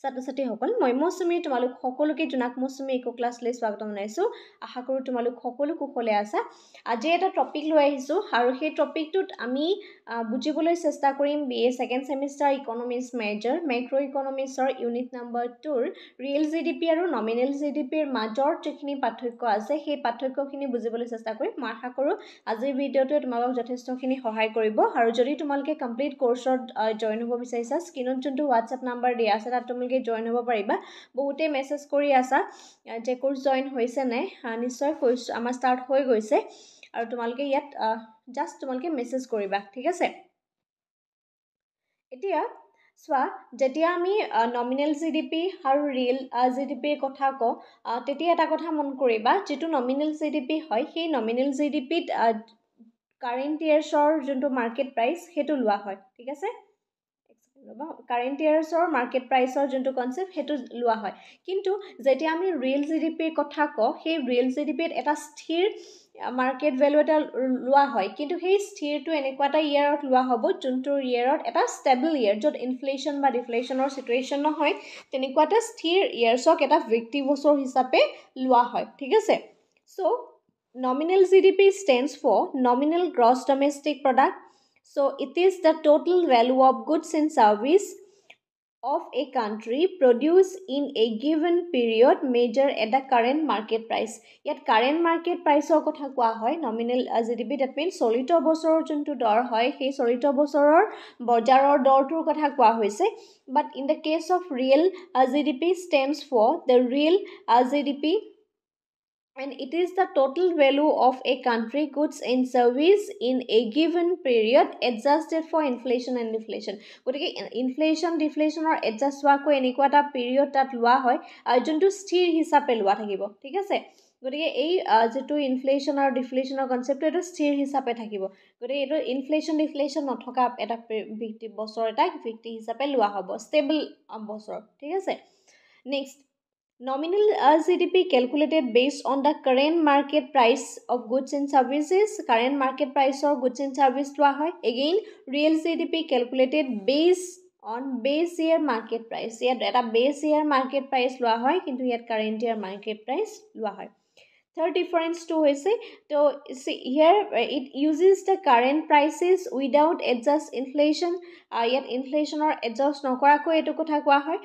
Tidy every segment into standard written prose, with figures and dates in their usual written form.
ছাত্ৰ-ছাত্ৰীসকল মই মৌচুমী তোমালোক সকলোকে জোনাক মৌচুমী ইকো ক্লাছলৈ স্বাগতম জনাইছোঁ আশা কৰোঁ তোমালোক সকলো কুশলে আছা আজি এটা টপিক লৈ আহিছোঁ আৰু সেই টপিকটোত আমি বুজিবলৈ চেষ্টা কৰিম BA second semester economics major macro ইকনমিক্সৰ ইউনিট নম্বৰ 2 ৰিয়েল জিডিপি আৰু নমিনেল জিডিপিৰ মাজৰ যিখিনি পাৰ্থক্য আছে সেই পাৰ্থক্যখিনি বুজিবলৈ চেষ্টা কৰিম মই আশা কৰোঁ আজিৰ ভিডিঅ'টোৱে তোমালোকক যথেষ্টখিনি সহায় কৰিব আৰু যদি তোমালোকে কমপ্লিট কোৰ্ছত জয়েন হ'ব বিচাৰিছা স্ক্ৰীনত যোনটো WhatsApp নাম্বাৰ দিয়া আছে তাত তুমি জয়েন হ'ব পাৰিবা বহুতে মেছেজ কৰি আছা যে কোৰ্স জয়েন হৈছে নে নিশ্চয় কোৰ্স আমাৰ ষ্টাৰ্ট হৈ গৈছে আৰু তোমালোকে ইয়াত জাস্ট তোমালোকে মেছেজ কৰিবা ঠিক আছে এতিয়া সোৱা যেতিয়া আমি নমিনেল জিডিপি আৰু ৰিয়েল জিডিপিৰ কথা কওঁ তেতিয়া এটা কথা মন কৰিবা যেটো নমিনেল জিডিপি হয় সেই নমিনেল জিডিপিত কাৰেন্ট ইয়াৰ্ছৰ যোনটো মাৰ্কেট প্ৰাইস হেতু লোৱা হয় ঠিক আছে কাৰেন্ট ইয়াৰ্সৰ মাৰ্কেট প্ৰাইসৰ যোনটো কনসেপ্ট হেতু লোৱা হয় কিন্তু যেতিয়া আমি ৰিয়েল জিডিপিৰ কথা কওঁ সেই ৰিয়েল জিডিপিত এটা স্থিৰ মাৰ্কেট ভ্যালু এটা লোৱা হয় কিন্তু সেই স্থিৰটো এনেকুৱা এটা ইয়াৰত লোৱা হ'ব যোনটো ইয়াৰত এটা ষ্টেবল ইয়াৰ যত ইনফ্লেশন বা ডিফ্লেশনৰ সিচুৱেশন নহয় তেনেকুৱা এটা স্থিৰ ইয়াৰ্ছক এটা ভিত্তি বছৰ হিচাপে লোৱা হয় ঠিক আছে so nominal GDP stands for nominal gross domestic product. So it is the total value of goods and service of a country produced in a given period measured at the current market price. Yet current market price or kotha koa hoy nominal GDP that means solito bosoror jontu dor hoy he solito bosoror bojaror dor tur kotha koa hoise but in the case of real GDP stands for the real GDP and it is the total value of a country goods and service in a given period adjusted for inflation and deflation gotike inflation deflation or adjust wa ko enikwa ta period tat lua hoy jontu sthir hisabe lua thakibo thik ase gotike ei jetu inflation or deflation or concept eto sthir hisabe thakibo gotike eto inflation deflation nothoka eta victi bosor eta victi hisabe lua hobo stable bosor thik ase next Nominal GDP calculated based on the current market price of goods and services. Current market price of goods and service lua hoy. Again, real GDP calculated based on base year market price. Here, eta base year market price lua hoy, kintu here current year market price lua hoy. Third difference to is so see here it uses the current prices without adjust inflation yet inflation or adjust nokora ko etu kotha koa hoy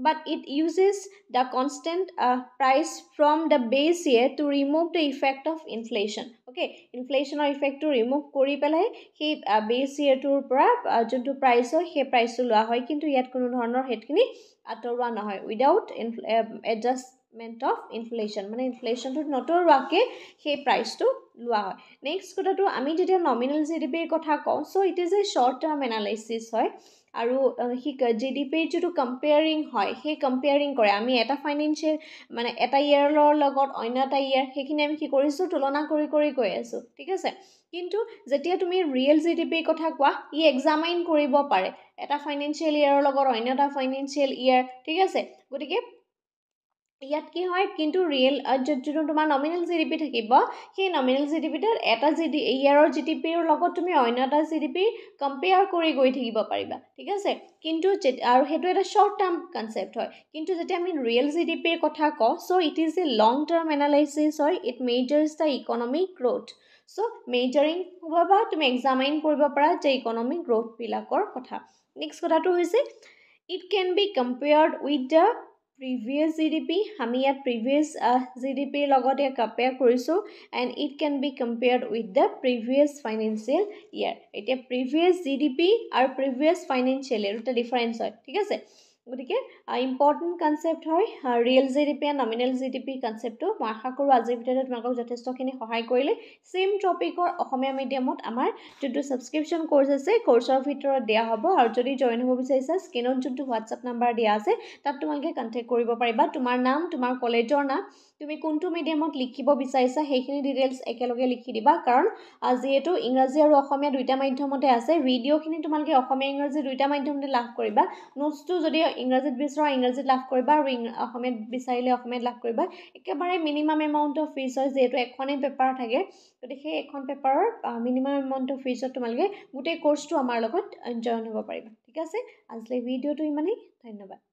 but it uses the constant price from the base year to remove the effect of inflation okay inflation or effect to remove kori pelai he base year tur pora jontu price hoy he price to lua hoy kintu yat kono dhonor hetkini atorwa nohoy without adjustment of inflation মানে inflation to নতৰৱাকে সেই price to লোৱা হয় next কথাটো আমি যেতিয়া nominal জিডিপিৰ কথা কওঁ so it is A short term analysis হয় আৰু হি জিডিপিৰ যেটো কম্পেয়াৰিং হয় সেই কম্পেয়াৰিং কৰে আমি এটা ফাইনান্সিয়েল মানে এটা ইয়াৰৰ লগত অন্য এটা ইয়াৰ সেইখিনি আমি কি কৰিছো তুলনা কৰি কৰি গৈ আছো ঠিক আছে কিন্তু যেতিয়া তুমি ৰিয়েল জিডিপিৰ কথা কোৱা ই এক্সামাইন কৰিব পাৰে এটা ফাইনান্সিয়েল ইয়াৰৰ লগত অন্য এটা ফাইনান্সিয়েল ইয়াৰ ঠিক আছে গতিকে ইয়াত কি হয় কিন্তু ৰিয়েল যেটো তোমাৰ নমিনেল জিডিপি থাকিব সেই নমিনেল জিডিপিৰ এটা ইয়াৰৰ জিডিপিৰ লগত তুমি অন্য এটা জিডিপি কম্পেয়াৰ কৰি গৈ থাকিব পাৰিবা ঠিক আছে কিন্তু আৰু হেতু এটা শৰ্ট টাৰ্ম কনসেপ্ট হয় কিন্তু যেতিয়া আমি ৰিয়েল জিডিপিৰ কথা কওঁ so it is a long term analysis হয় it measures the economic growth so measuring হবা তুমি এক্সামাইন কৰিব পাৰা যে ইকোনমিক গ্ৰোথ বিলাকৰ কথা নেক্সট কথাটো হৈছে it can be compared with the previous GDP আমি ইয়াত previous GDP লগতে কম্পেয়াৰ কৰিছো and it can be compared with the previous financial year এটা previous GDP আৰু previous financial year এটা ডিফাৰেন্স হয় ঠিক আছে গতিকে ইম্পৰ্টেন্ট কনসেপ্ট হয় ৰিয়েল জিডিপি আৰু নমিনেল জিডিপি কনসেপ্টটো মই আশা কৰো আজিৰ ভিডিঅ'ত তোমালোকক যথেষ্টখিনি সহায় কৰিলে সেম টপিকৰ অসমীয়া মিডিয়ামত আমাৰ যোনটো সাবস্ক্ৰিপশন কোৰ্স আছে কোৰ্সৰ ভিতৰত দিয়া হ'ব আৰু যদি জয়েন হ'ব বিচাৰিছা স্ক্ৰীনত যোনটো WhatsApp নাম্বাৰ দিয়া আছে তাত তোমালোকে কন্টাক্ট কৰিব পাৰিবা তোমাৰ নাম তোমাৰ কলেজৰ নাম তুমি কোনটো মিডিয়ামত লিখিব বিচাৰিছা সেইখিনি ডিটেইলছ একেলগে লিখি দিবা কাৰণ যেহেতু ইংৰাজী আৰু অসমীয়া দুইটা মাধ্যমতে আছে ভিডিঅ'খিনি তোমালোকে অসমীয়া ইংৰাজী দুইটা মাধ্যমতে লাভ কৰিবা নোটছটো যদি ইংৰাজীত বিচৰা ইংৰাজীত লাভ কৰিবা আৰু অসমীয়াত বিচাৰিলে অসমীয়াত লাভ কৰিবা একেবাৰে মিনিমাম এমাউন্ট অফ ফিজ হয় যেহেতু এখনেই পেপাৰ থাকে গতিকে এখন পেপাৰৰ মিনিমাম এমাউন্ট অফ ফিজত তোমালোকে গোটেই কোৰ্সটো আমাৰ লগত জয়েন হ'ব পাৰিবা ঠিক আছে আজিলৈ ভিডিঅ'টো ইমানেই ধন্যবাদ